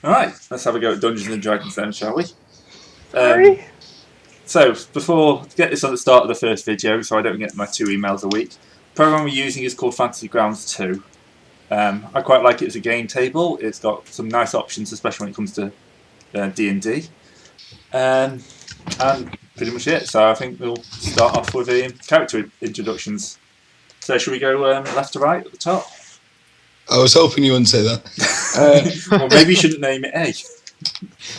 Alright, let's have a go at Dungeons and Dragons then, shall we? Sorry? So, to get this on the start of the first video, so I don't get my 2 emails a week, the program we're using is called Fantasy Grounds 2. I quite like it as a game table. It's got some nice options, especially when it comes to D&D. And pretty much it. So I think we'll start off with character introductions. So should we go left to right at the top? I was hoping you wouldn't say that. Well, maybe you shouldn't name it A.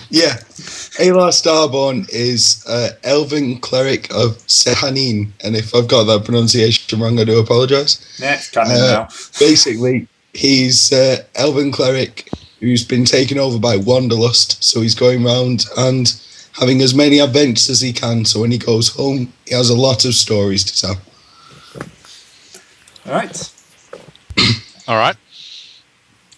Yeah. Alar Starborn is Elven Cleric of Sehanin, and if I've got that pronunciation wrong, I do apologise. Next, canon now. Basically, he's Elven Cleric who's been taken over by Wanderlust, so he's going around and having as many adventures as he can, so when he goes home, he has a lot of stories to tell. Alright. Alright.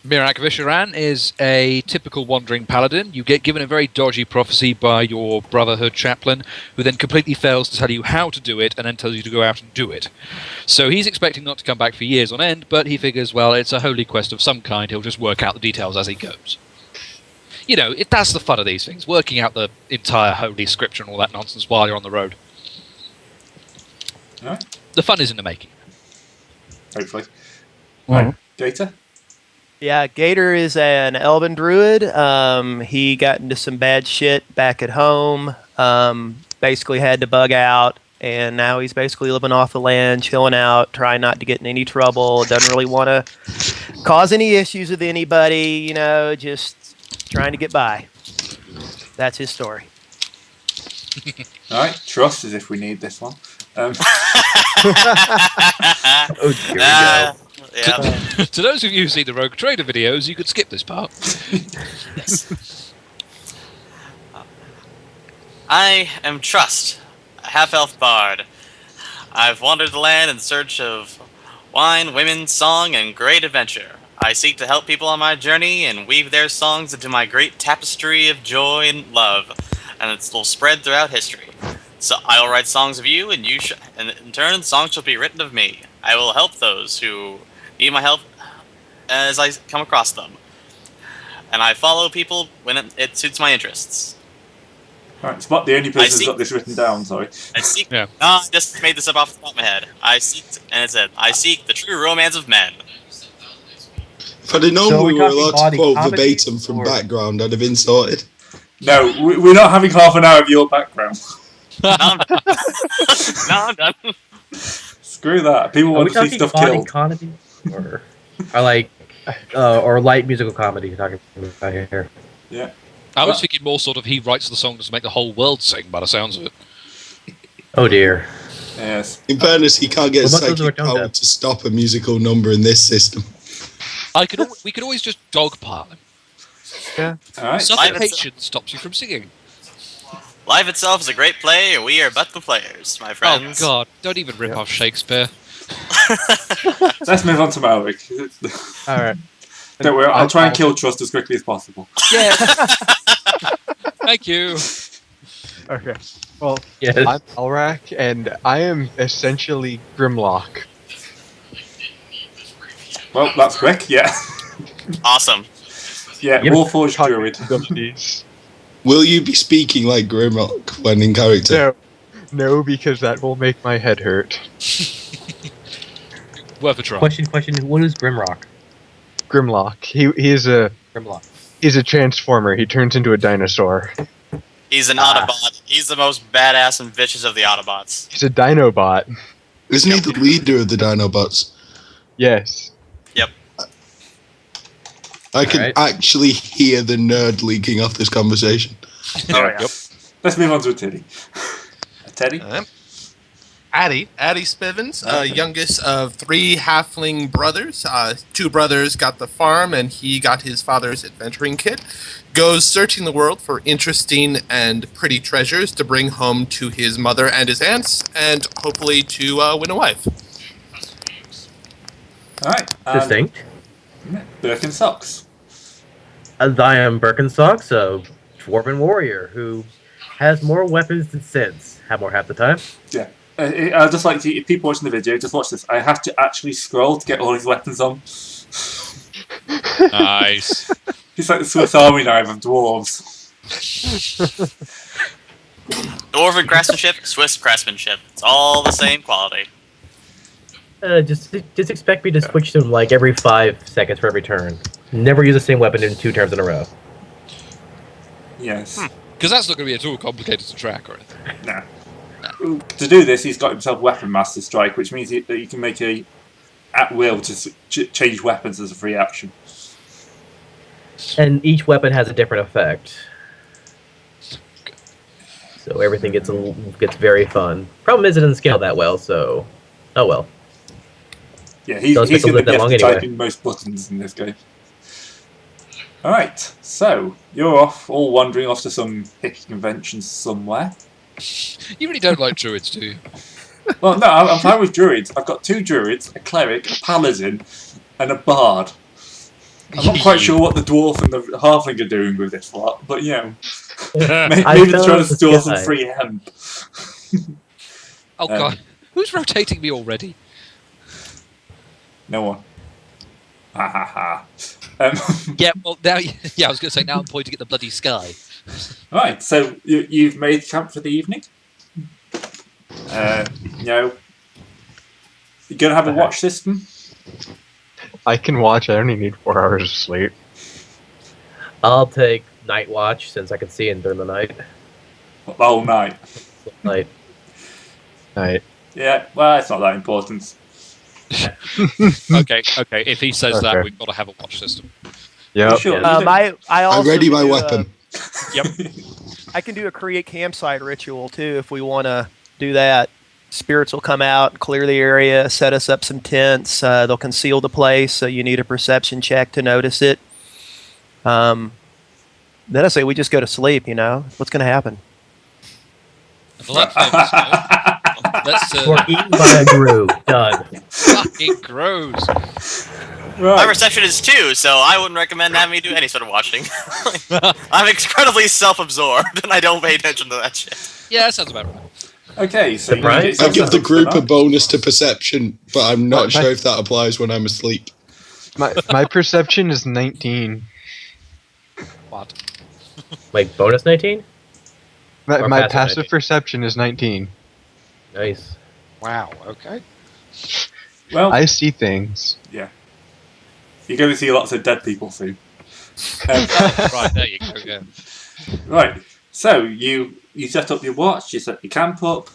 Mirak Visharan is a typical wandering paladin. You get given a very dodgy prophecy by your Brotherhood chaplain, who then completely fails to tell you how to do it and then tells you to go out and do it. So he's expecting not to come back for years on end, but he figures, well, it's a holy quest of some kind, he'll just work out the details as he goes. You know, that's the fun of these things, working out the entire holy scripture and all that nonsense while you're on the road. Alright. The fun is in the making. Hopefully. Well. Gator? Yeah, Gator is an Elven Druid. He got into some bad shit back at home. Basically had to bug out, and now he's basically living off the land, chilling out, trying not to get in any trouble. Doesn't really want to cause any issues with anybody, you know, just trying to get by. That's his story. Alright, trust as if we need this one. Oh, here we go. Yeah. To those of you who see the Rogue Trader videos, you could skip this part. Yes. I am Trust, a half-elf bard. I've wandered the land in search of wine, women, song, and great adventure. I seek to help people on my journey and weave their songs into my great tapestry of joy and love, and it will spread throughout history. So I will write songs of you, and and in turn, songs shall be written of me. I will help those who need my help as I come across them. And I follow people when it suits my interests. Alright, Spot, the only person who's got this written down, sorry. I seek... Yeah. No, I just made this up off the top of my head. I seek the true romance of men. If I'd have known So we we're were talking allowed to body quote comedy verbatim from or- background, I'd have been sorted. No, we're not having half an hour of your background. Now I'm done. Now I'm done. Screw that. People Are we want to see talking stuff body killed. comedy, or like, or light musical comedy? You're talking about here. Yeah. I was thinking more sort of he writes the songs to make the whole world sing, by the sounds of it. Oh dear. Yes. In fairness, he can't get What about those who are psychic tone power deaf? to stop a musical number in this system. We could always just dogpile him. Yeah. Alright. Suffocation stops you from singing. Life itself is a great play, and we are but the players, my Oh friends. God! Don't even rip off Shakespeare. Let's move on to Malric. All right. Don't worry, I'll try and kill Trust as quickly as possible. Yeah. Thank you. Okay. Well, Yes. I'm Alrak, and I am essentially Grimlock. Well, that's quick, yeah. Awesome. Yeah, Yep. Warforged Druid. Abilities. Will you be speaking like Grimrock when in character? No, because that will make my head hurt. Worth a try. Question. What is Grimrock? Grimlock. He's a transformer. He turns into a dinosaur. He's an Autobot. He's the most badass and vicious of the Autobots. He's a Dinobot. Isn't he the leader of the Dinobots? Yes. Yep. I can Alright. actually hear the nerd leaking off this conversation. Oh, yeah. Yep. Let's move on to a Teddy. Teddy? Addie Spivens, youngest of 3 halfling brothers. 2 brothers got the farm, and he got his father's adventuring kit. Goes searching the world for interesting and pretty treasures to bring home to his mother and his aunts, and hopefully to win a wife. Alright. Distinct. Birkenstocks. I am Birkenstocks, a dwarven warrior who has more weapons than sense. Have more half the time. Yeah. I'd just like to, if people watching the video, just watch this. I have to actually scroll to get all his weapons on. Nice. It's like the Swiss Army knife of dwarves. Dwarven craftsmanship, Swiss craftsmanship. It's all the same quality. Just expect me to switch to them like every 5 seconds for every turn. Never use the same weapon in 2 turns in a row. Yes. Because that's not going to be at all complicated to track or anything. Nah. To do this, he's got himself Weapon Master Strike, which means that you can make a at will to change weapons as a free action. And each weapon has a different effect. So everything gets very fun. Problem is it doesn't scale that well, so oh well. Yeah, he's Does going take a to little be bit able long to anyway. type in most buttons in this game. Alright, so you're off, all wandering off to some hippie convention somewhere. You really don't like druids, do you? Well, no, I'm fine with druids. I've got 2 druids, a cleric, a paladin, and a bard. I'm not quite sure what the dwarf and the halfling are doing with this lot, but you know, maybe they're trying to store some free hemp. Oh god, who's rotating me already? No one. Ha ha ha. Yeah, well, now, yeah, I was going to say, now I'm pointing at the bloody sky. Right, so you've made camp for the evening. You know, you're going to have a watch system. I can watch. I only need 4 hours of sleep. I'll take night watch since I can see in during the night. The whole night. Night. Night. Yeah, well, it's not that important. Okay. If he says that, Okay. we've got to have a watch system. Yep. Sure. I also I'm ready my do, weapon. Yep. I can do a create campsite ritual too if we want to do that. Spirits will come out, clear the area, set us up some tents. They'll conceal the place, so you need a perception check to notice it. Then I say we just go to sleep. You know what's going to happen? Well, that's famous, let's Or eaten by a Gru. Done. fucking gross. My Right. perception is 2, so I wouldn't recommend having me do any sort of watching. I'm incredibly self-absorbed, and I don't pay attention to that shit. Yeah, that sounds about right. Okay, so you're Surprise? gonna get I give the yourself group a set up. bonus to perception, but I'm not Right. sure if that applies when I'm asleep. My perception is 19. What? Like bonus 19? Or My passive passive 19? perception is 19. Nice. Wow, okay. Well, I see things. yeah. You're going to see lots of dead people soon. Right, there you go, yeah. Right. So you set up your watch, you set your camp up,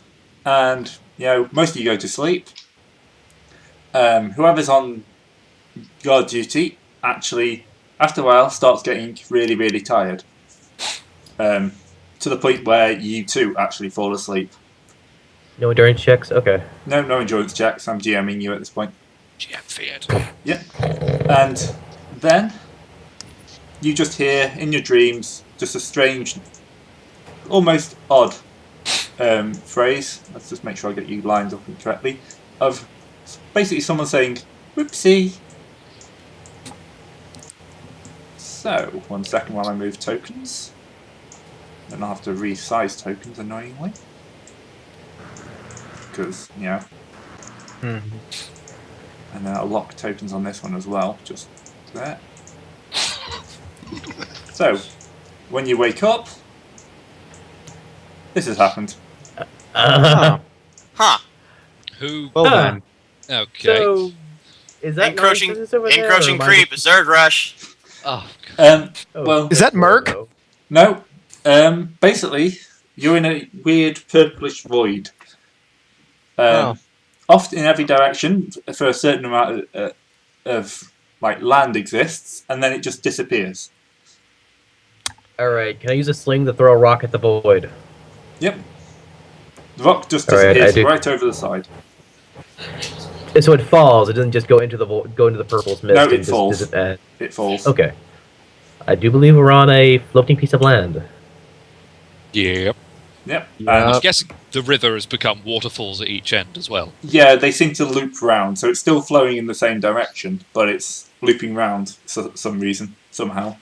and you know most of you go to sleep. Whoever's on guard duty actually, after a while, starts getting really, really tired. To the point where you too actually fall asleep. No endurance checks? Okay. No endurance checks. I'm GMing you at this point. GM feared. Yeah. And then you just hear in your dreams just a strange, almost odd phrase. Let's just make sure I get you lined up correctly. Of basically someone saying, "Whoopsie." So, 1 second while I move tokens. Then I'll have to resize tokens annoyingly. Because, you know. And then I'll lock tokens on this one as well, just there. So, when you wake up, this has happened. Oh, Huh. Who? well Ah. then. Okay. So, is that Encroaching nonsense over there, encroaching or am I creep, just- Zerg rush. Oh, Oh, Well, Is that Merc? no. no. Basically, you're in a weird purplish void. Off in every direction for a certain amount of like land exists, and then it just disappears. Alright, can I use a sling to throw a rock at the void? Yep. The rock just Alright, disappears I do. right over the side. So it falls, it doesn't just go into the purple's mist. No, and it just falls. It falls. Okay. I do believe we're on a floating piece of land. yep. Yep. Yeah. And I'm guessing the river has become waterfalls at each end as well. yeah, they seem to loop round, so it's still flowing in the same direction, but it's looping round for some reason, somehow.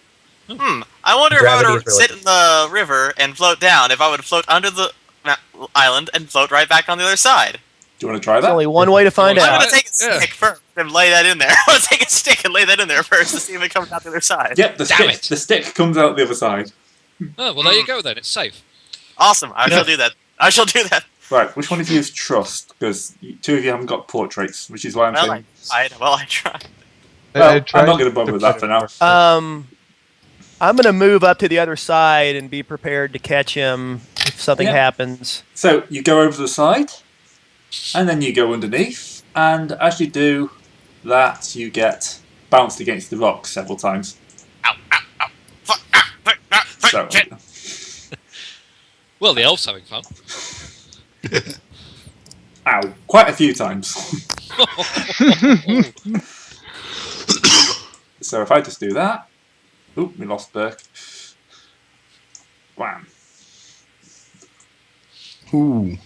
I wonder if I Gravity would is really- sit in the river and float down, if I would float under the island and float right back on the other side. Do you want to try There's that? only one way to find Yeah. I'm out. gonna take a stick first and lay that in there. I'm gonna take a stick and lay that in there first to see if it comes out the other side. Yep, Damn it. the stick comes out the other side. Oh, well, there you go then. It's safe. Awesome. I shall do that. I shall do that. Right, which one of you is trust? Because two of you haven't got portraits, which is why I'm Well, saying. I tried. Well, tried I'm not going to bother with that for now. I'm gonna move up to the other side and be prepared to catch him if something Yeah. happens. So you go over the side, and then you go underneath, and as you do that, you get bounced against the rocks several times. Ow, ow, ow. Fuck, ah, fuck, ah, fuck, So, shit. Well, the elf's having fun. ow, quite a few times. So if I just do that, oop, we lost Burke. Wham. Ooh.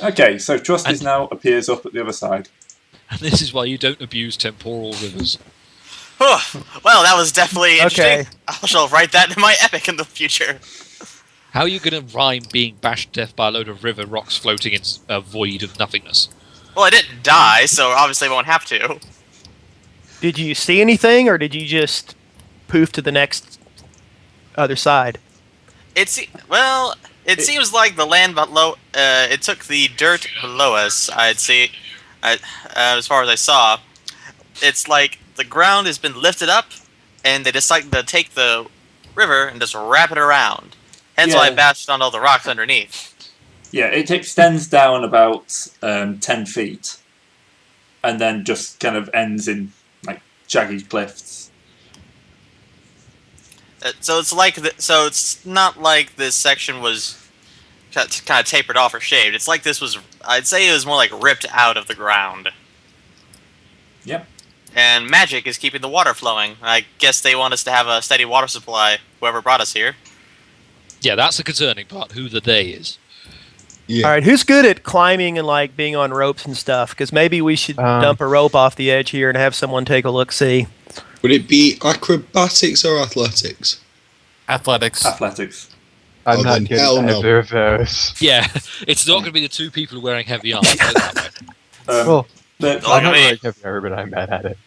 Okay, so trust And- is now appears up at the other side. And this is why you don't abuse temporal rivers. Whew. Well, that was definitely interesting. Okay. I shall write that in my epic in the future. How are you going to rhyme being bashed to death by a load of river rocks floating in a void of nothingness? Well, I didn't die, so obviously I won't have to. Did you see anything, or did you just poof to the next other side? It seems like the land below. It took the dirt below us. I'd see. As far as I saw, it's like the ground has been lifted up, and they decided to take the river and just wrap it around. Hence why I Yeah. bashed on all the rocks underneath. Yeah, it extends down about 10 feet, and then just kind of ends in like jagged cliffs. So it's like so it's not like this section was kind of tapered off or shaved. It's like this was. I'd say it was more like ripped out of the ground. Yep. And magic is keeping the water flowing. I guess they want us to have a steady water supply. Whoever brought us here. Yeah, that's the concerning part, who the they is. Yeah. All right, who's good at climbing and like being on ropes and stuff? Because maybe we should dump a rope off the edge here and have someone take a look. See. Would it be acrobatics or athletics? Athletics. Athletics. I'm Oh, not then getting hell no. either of those. Yeah, it's not going to be the two people wearing heavy armor. put it that way. Well, But, Oh, I'm not me. really heavy armor, but I'm bad at it.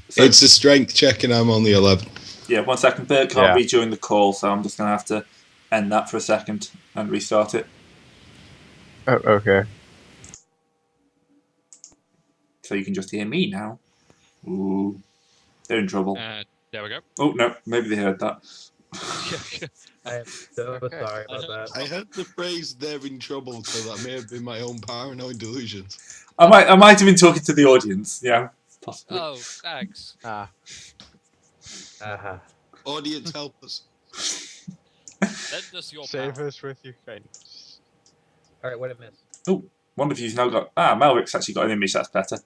so, It's a strength check and I'm only 11. yeah, 1 second. Bert can't Yeah. rejoin the call, so I'm just going to have to end that for a second and restart it. Oh, okay. So you can just hear me now. Ooh, they're in trouble. There we go. Oh no, maybe they heard that. I am so sorry about that. I heard the phrase "they're in trouble," so that may have been my own paranoid delusions. I might have been talking to the audience. Yeah, possibly. Oh, thanks. Uh-huh. Audience, help us. Lend us your Save power. us with your kindness. All right, what did I miss? One of you's now got Malric's actually got an image that's better.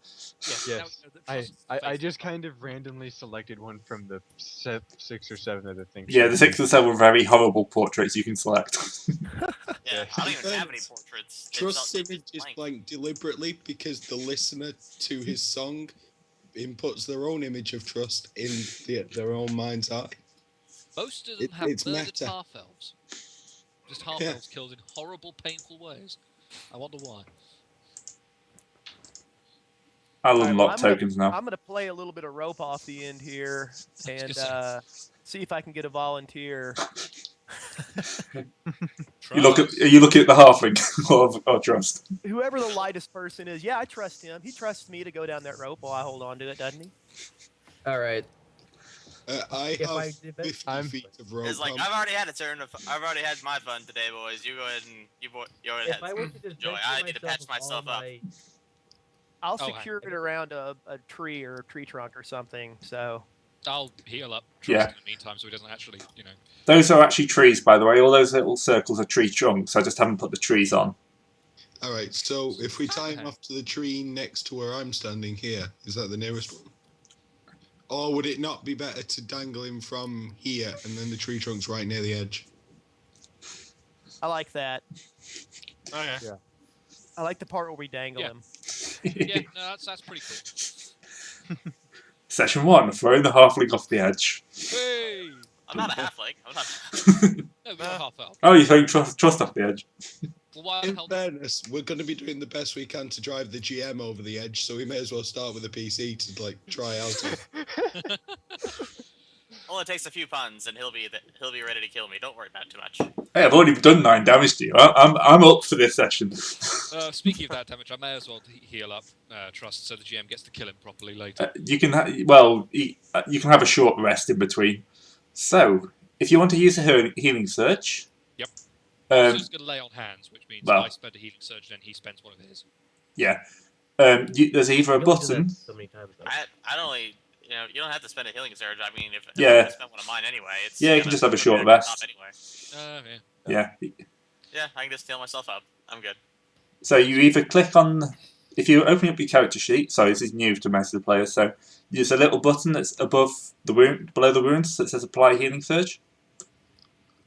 Yes. now we know that I just kind of randomly selected one from the 6 or 7 other things. Yeah, the 6 or 7 very horrible portraits you can select. Yeah, I don't even have any portraits. Trust's It's image is blank. blank deliberately because the listener to his song inputs their own image of Trust in their own mind's eye. Most of them have it's murdered meta. half-elves. Just half-elves killed in horrible, painful ways. I wonder why. I'll All right, unlock well, I'm gonna- tokens now. I'm going to play a little bit of rope off the end here and gonna see if I can get a volunteer. You look at, are you looking at the halfling or Trust? Whoever the lightest person is, yeah, I trust him. He trusts me to go down that rope while I hold on to it, doesn't he? All right. I If have I did that- 50 feet of rope. It's like I've already had a turn. I've already had my fun today, boys. You go ahead and you already If I were had. to just Joey, venture I need to patch myself myself with all up. my- I'll Oh, secure it around a tree or a tree trunk or something. So I'll heal up Trust Yeah. in the meantime so he doesn't actually, Those are actually trees, by the way. All those little circles are tree trunks. I just haven't put the trees on. All right, so if we tie him Okay. off to the tree next to where I'm standing here, is that the nearest one? Or would it not be better to dangle him from here and then the tree trunk's right near the edge? I like that. Okay. Yeah. I like the part where we dangle Yeah. him. Yeah, no, that's pretty cool. Session 1, throwing the halfling off the edge. I'm not a halfling. I'm not. No, we're not half-elf. Oh, you're throwing trust off the edge. Well, why the In hell? fairness, we're going to be doing the best we can to drive the GM over the edge, so we may as well start with a PC to like try out. Well, it takes a few puns, and he'll be ready to kill me. Don't worry about it too much. Hey, I've already done 9 damage to you. I'm up for this session. Speaking of that damage, I may as well heal up Trust so the GM gets to kill him properly later. You can you can have a short rest in between. So, if you want to use a healing surge, Yep. So um, he's going to lay on hands, which means well- I spend a healing surge and then he spends one of his. yeah, there's either a You only do that button. so many times, though. I don't really, you don't have to spend a healing surge. I mean, if Yeah. I spent one of mine anyway, it's Yeah, you can just have a short rest. Anyway. Yeah. Yeah, I can just heal myself up. I'm good. So you either click on, if you open up your character sheet. Sorry, this is new to most of the players. So there's a little button that's above the wound, below the wounds, that says Apply Healing Surge.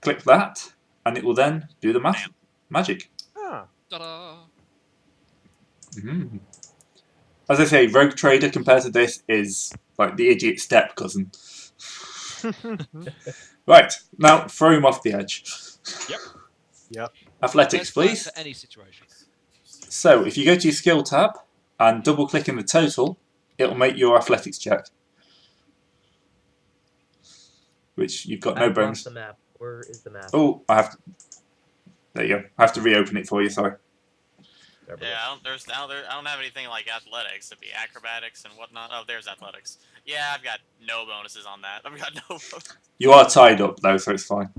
Click that, and it will then do the magic. Ah. Ta-da! Mhm. As I say, Rogue Trader compared to this is like the idiot step cousin. Right, now throw him off the edge. Yep. Athletics, Best plan please. for any situation. So if you go to your skill tab and double click in the total, it'll make your athletics check. Which you've got no I've bonus. lost the map. Where is the map? Oh, I have to. There you go. I have to reopen it for you. Sorry. There we Yeah, go. I don't have anything like athletics. It'd be acrobatics and whatnot. Oh, there's athletics. Yeah, I've got no bonuses on that. I've got no bonuses. You are tied up though, so it's fine.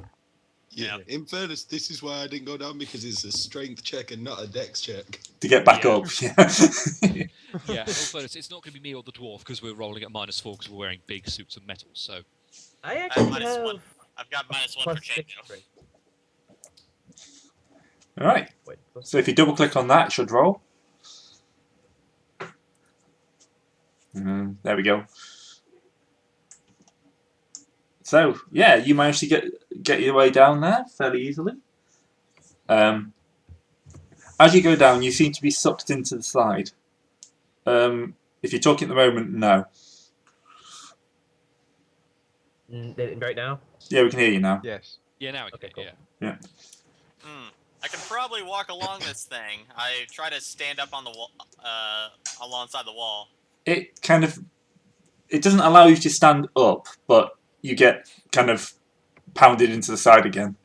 Yeah. In fairness, this is why I didn't go down, because it's a strength check and not a dex check. To get back Yeah. up. Yeah. Yeah, also, it's not going to be me or the dwarf because we're rolling at -4 because we're wearing big suits of metal. So I I have actually minus have one. I've got -1 for plus change. 6 strength. All right. Wait, plus So if you double click on that, it should roll. There we go. So yeah, you managed to get your way down there fairly easily. As you go down, you seem to be sucked into the slide. If you're talking at the moment, no. Right now? Yeah, we can hear you now. Yes. yeah, now we can Okay, get cool. yeah. I can probably walk along this thing. I try to stand up on the wall, alongside the wall. It doesn't allow you to stand up, but you get kind of pounded into the side again.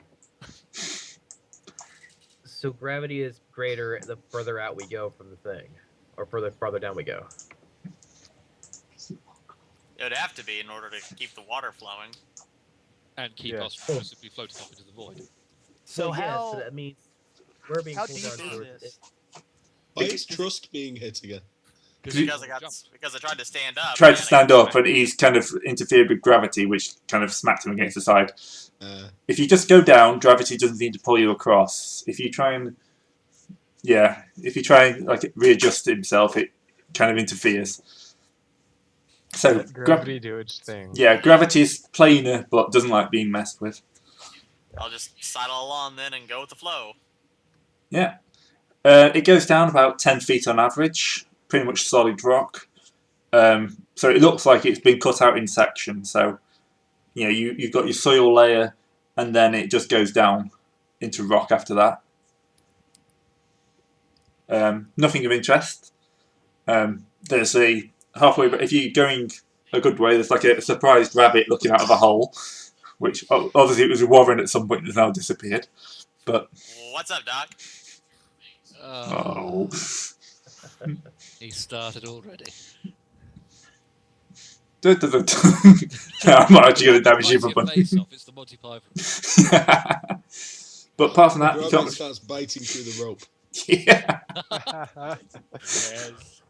So gravity is greater the further out we go from the thing, or farther down we go. It would have to be in order to keep the water flowing. And keep Yeah. us from simply floating off into the void. So yeah, how so that means we're being how pulled deep down is towards this? Why is Trust being hit again? Because I Jumped. tried to stand up. Tried and to I stand couldn't. up, and he's kind of interfered with gravity, which kind of smacked him against the side. Uh, If you just go down, gravity doesn't seem to pull you across. If you try and like readjust himself, it kind of interferes. So Let gravity do its thing. gravity is planar, but doesn't like being messed with. I'll just sidle along then and go with the flow. Yeah. It goes down about 10 feet on average, pretty much solid rock. So it looks like it's been cut out in sections. So, you've got your soil layer, and then it just goes down into rock after that. Nothing of interest. There's a halfway, if you're going a good way, there's like a surprised rabbit looking out of a hole, which obviously it was a warren at some point and has now disappeared. But What's up, Doc? oh. He started already. I'm not actually going to damage you for Bites your fun. face off, it's the Monty Python. But apart from that, the you rabbit can't. starts biting through the rope. Yeah. Yes.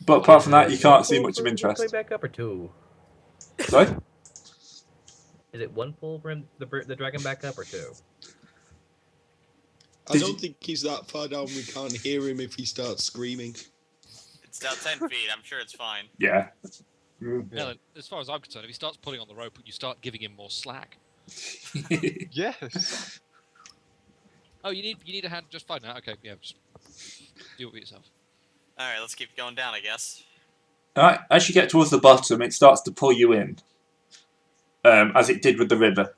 But apart from that, you can't see One much of pull for interest. going back up or two? Sorry? Is it one pull for the dragon back up or two? I Did don't you- think he's that far down. We can't hear him if he starts screaming. It's down 10 feet. I'm sure it's fine. Yeah. Now, as far as I'm concerned, if he starts pulling on the rope, you start giving him more slack. Yes. Oh, you need a hand just fine now. Okay, yeah, just do it with yourself. All right, let's keep going down, I guess. Alright, as you get towards the bottom, it starts to pull you in, as it did with the river.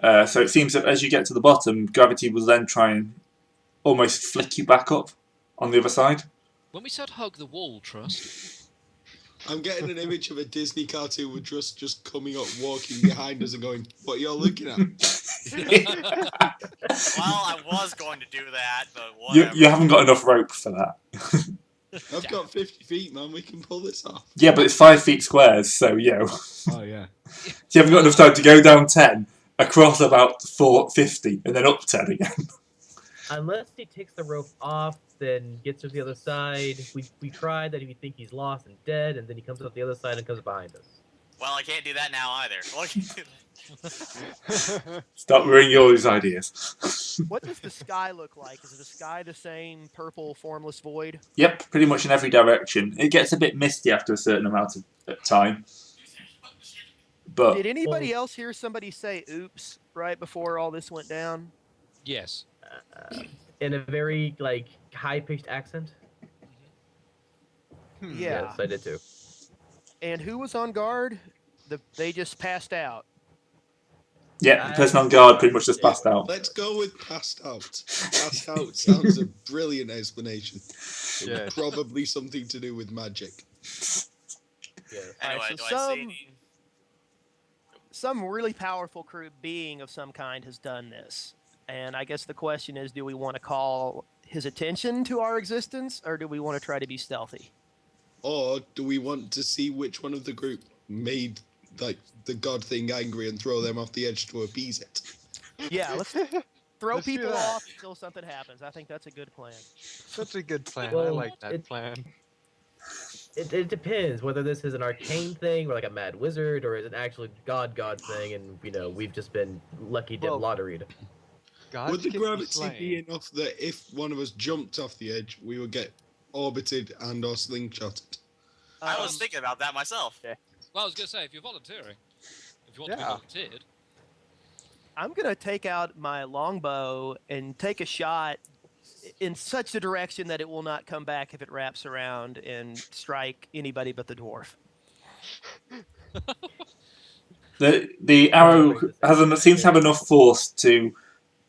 So it seems that as you get to the bottom, gravity will then try and almost flick you back up on the other side. When we said hug the wall, Trust. I'm getting an image of a Disney cartoon with just coming up, walking behind us and going, what you're looking at? Well, I was going to do that, but You, whatever. you haven't got enough rope for that. I've got 50 feet, man. We can pull this off. Yeah, but it's 5 feet squares, so Oh, yeah. you haven't got enough time to go down 10, across about 50, and then up 10 again. Unless he takes the rope off, then gets to the other side. We tried that if you think he's lost and dead, and then he comes up the other side and comes behind us. Well, I can't do that now either. Stop ruining all these ideas. What does the sky look like? Is the sky the same purple, formless void? Yep, pretty much in every direction. It gets a bit misty after a certain amount of time. But Did anybody else hear somebody say "oops" right before all this went down? Yes. In a very high-pitched accent. Yeah. Yes, I did too. And who was on guard? They just passed out. yeah, the person on guard pretty much just passed out. Let's go with passed out. Passed out sounds a brilliant explanation. Yes. Probably something to do with magic. Yeah. Anyway, Alright, do so I see any... Some really powerful being of some kind has done this. And I guess the question is, do we want to call his attention to our existence, or do we want to try to be stealthy? Or do we want to see which one of the group made the god thing angry and throw them off the edge to appease it? Yeah, let's throw Let's do people that. off until something happens. I think that's a good plan. That's a good plan. I Well, like that plan. It depends whether this is an arcane thing or like a mad wizard, or is it actually god thing, and we've just been lucky to Well, lotteried. Gods Would the can be gravity slain. be enough that if one of us jumped off the edge, we would get orbited and or slingshotted? I was thinking about that myself. Okay. Well, I was going to say, if you're volunteering, if you want to be Yeah. volunteered, I'm going to take out my longbow and take a shot in such a direction that it will not come back if it wraps around and strike anybody but the dwarf. The arrow seems to have enough force to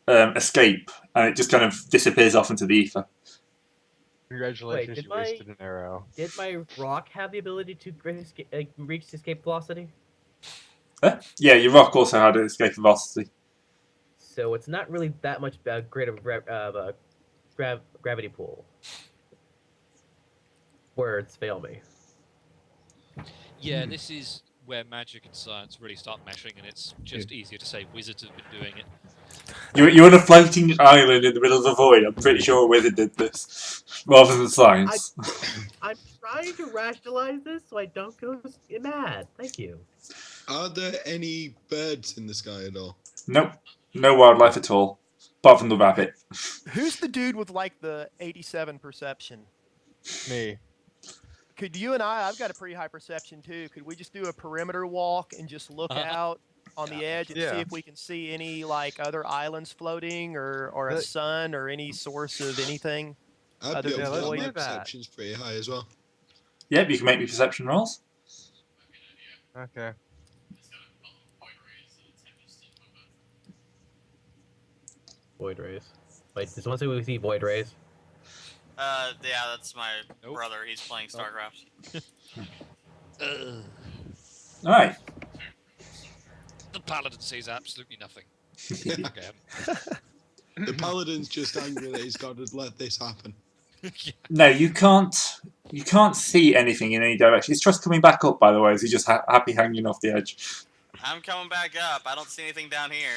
escape, and it just kind of disappears off into the ether. Congratulations, Wait, you wasted an arrow. Did my rock have the ability to reach escape velocity? Yeah, your rock also had an escape velocity. So it's not really that much great of a gravity pull. Words fail me. yeah, this is where magic and science really start meshing, and it's just easier to say wizards have been doing it. You're on a floating island in the middle of the void. I'm pretty sure a wizard did this, rather than science. I'm trying to rationalize this so I don't go mad. Thank you. Are there any birds in the sky at all? Nope, no wildlife at all, apart from the rabbit. Who's the dude with the 87 perception? Me. Could you and I've got a pretty high perception too. Could we just do a perimeter walk and just look out on the edge and see Yeah. if we can see any other islands floating or a But- sun or any source of anything? I'd Other be than able to void. my do that. perception's pretty high as well. Yep, you can make me perception rolls. Okay. Void rays. Wait, does someone say we see void rays? Yeah, that's my Nope. brother. He's playing StarCraft. All right. The paladin sees absolutely nothing. Okay. The paladin's just angry that his god has let this happen. No, you can't. You can't see anything in any direction. Is Trust coming back up, by the way? Is he just happy hanging off the edge? I'm coming back up. I don't see anything down here.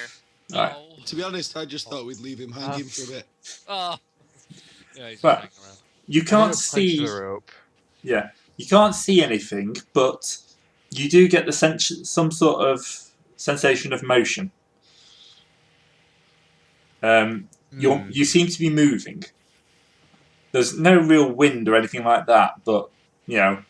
Right. Oh. To be honest, I just thought we'd leave him hanging for a bit. Oh. Yeah, he's But- just hanging around. You I'm can't gonna punch see. the rope. Yeah, you can't see anything, but you do get some sort of sensation of motion. You seem to be moving. There's no real wind or anything like that, but looking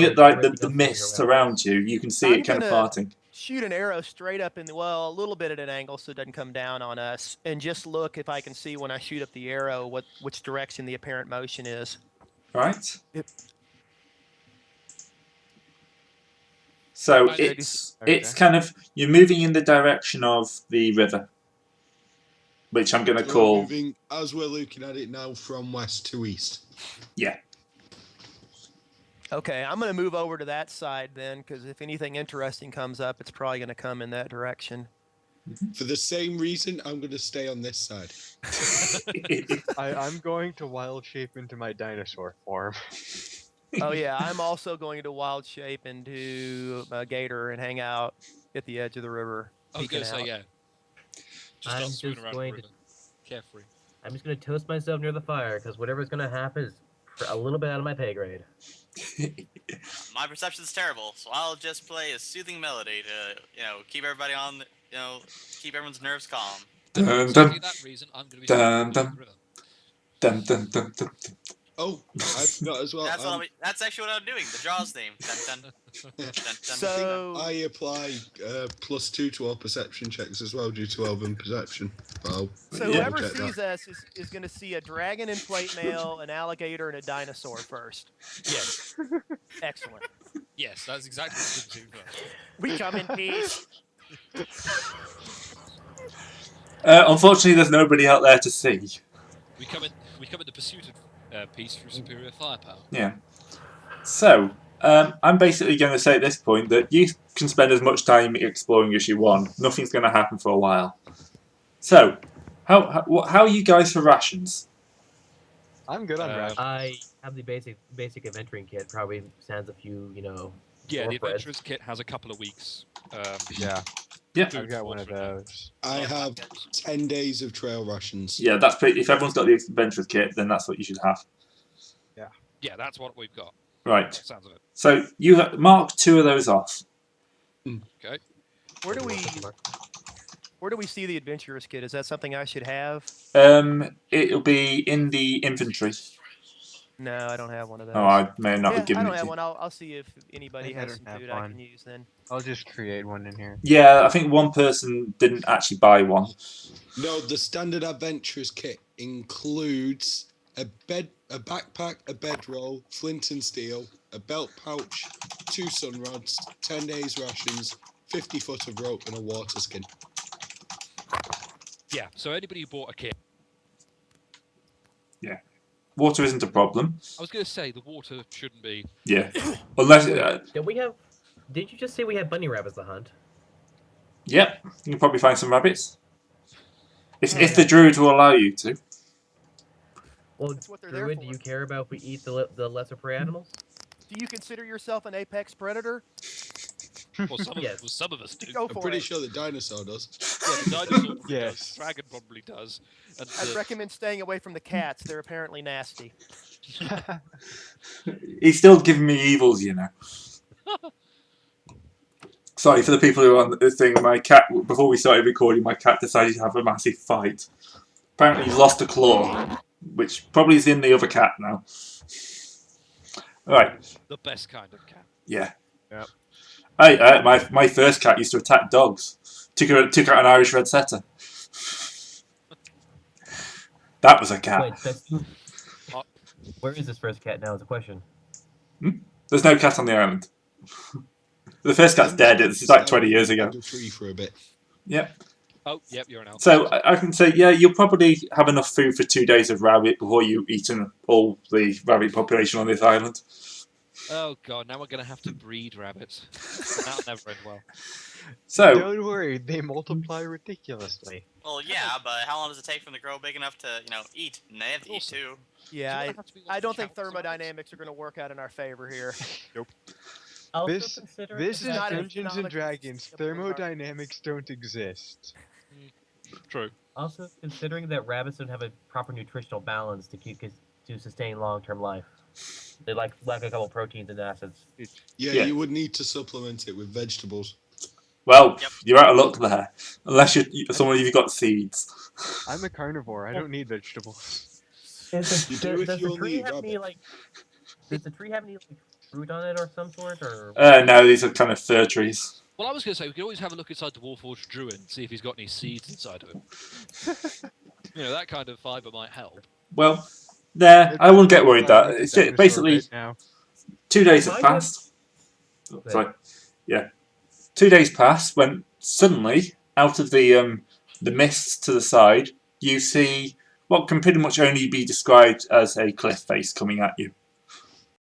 at the mist around you, you can see I'm it kind of gonna- parting. Shoot an arrow straight up a little bit at an angle so it doesn't come down on us, and just look if I can see when I shoot up the arrow which direction the apparent motion is. Right. Yep. So Right, it's okay. kind of you're moving in the direction of the river, which I'm going to So call moving, as we're looking at it now, from west to east. yeah. Okay, I'm going to move over to that side then, because if anything interesting comes up, it's probably going to come in that direction. For the same reason, I'm going to stay on this side. I'm going to wild shape into my dinosaur form. Oh yeah, I'm also going to wild shape into a gator and hang out at the edge of the river. I was going to say, out. yeah. Just I'm start swimming just around going the to- river. Carefree. I'm just gonna toast myself near the fire because whatever's gonna happen is a little bit out of my pay grade. My perception's terrible, so I'll just play a soothing melody to, keep everybody on, keep everyone's nerves calm. And for Dun, exactly dun, that reason, I'm going to be dun, swimming dun. around the river. Dun, dun, dun, dun, dun. Oh, I forgot as well. That's actually what I'm doing. The Jaws theme. Dun, dun, dun, dun, dun, So I apply +2 to all perception checks as well due to elven perception. Well, So Yeah. whoever check that. sees us is going to see a dragon in plate mail, an alligator, and a dinosaur first. Yes. Excellent. Yes, that's exactly what I'm going to do first. We come in peace. Unfortunately, there's nobody out there to see. We come in the pursuit of peace through superior firepower. Yeah. So, I'm basically going to say at this point that you can spend as much time exploring as you want. Nothing's going to happen for a while. So, how are you guys for rations? I'm good on rations. I have the basic adventuring kit. Probably sans a few, Yeah, the Or bread. adventurer's kit has a couple of weeks. Yeah, Yeah. food I've got one of for it now. those. I have 10 days of trail rations. Yeah, that's pretty. If everyone's got the adventurer's kit, then that's what you should have. Yeah, that's what we've got. Right. Sounds of it. So you mark 2 of those off. Okay. Where do we see the adventurer's kit? Is that something I should have? It'll be in the inventory. No, I don't have one of those. Oh, I may not yeah, have given I don't it to have you. one. I'll see if anybody think I has don't some have food I one. can use then. I'll just create one in here. Yeah, I think one person didn't actually buy one. No, the standard adventurer's kit includes a backpack, a bedroll, flint and steel, a belt pouch, 2 sun rods, 10 days rations, 50 foot of rope, and a water skin. Yeah, so anybody who bought a kit. Water isn't a problem. I was going to say, the water shouldn't be. Yeah. Unless, Did you just say we had bunny rabbits to hunt? yep, you can probably find some rabbits. If the druid will allow you to. Well, That's what they're there Druid, for. do you care about if we eat the lesser prey animals? Do you consider yourself an apex predator? Well, Yes. some of us do. Go I'm for pretty it. sure the dinosaur does. Yeah, the dinosaur probably Yes. does. The dragon probably does. And I'd recommend staying away from the cats. They're apparently nasty. He's still giving me evils, you know. Sorry for the people who are on the thing. My cat, before we started recording, my cat decided to have a massive fight. Apparently, he's lost a claw, which probably is in the other cat now. All right. the best kind of cat. Yeah. Yep. Hey, my first cat used to attack dogs. Took out an Irish red setter. That was a cat. Wait, where is this first cat now? Is the question. There's no cat on the island. The first cat's dead. It's like 20 years ago. Under 3 for a bit. Yep. Oh, yep, you're an elf. So I can say, yeah, you'll probably have enough food for 2 days of rabbit before you've eaten all the rabbit population on this island. Oh god, now we're going to have to breed rabbits. That'll never end well. So, Don't worry, they multiply ridiculously. Well, yeah, but how long does it take for them to grow big enough to, eat? And they have to eat too. Yeah, Do you have to be one I of don't the think cows or thermodynamics are going to work out in our favor here. Also This considering is the fact that- Dungeons and economic Dragons. simple environment. Thermodynamics don't exist. True. Also considering that rabbits don't have a proper nutritional balance to sustain long-term life. They lack a couple proteins and acids. Yeah, Yeah. you would need to supplement it with vegetables. well, Yep. you're out of luck there. Unless some of you've got seeds. I'm a carnivore. I don't need vegetables. You do if Does you the only tree eat have any rabbit. Does the tree have any fruit on it or some sort or? No, these are kind of fir trees. Well, I was going to say, we could always have a look inside the Warforged Druid and see if he's got any seeds inside of him. That kind of fibre might help. Well, I wouldn't get worried that. It's Dinosaur basically right now. 2 days have Why passed. Oh, Okay. sorry. 2 days pass when suddenly, out of the mist to the side, you see what can pretty much only be described as a cliff face coming at you.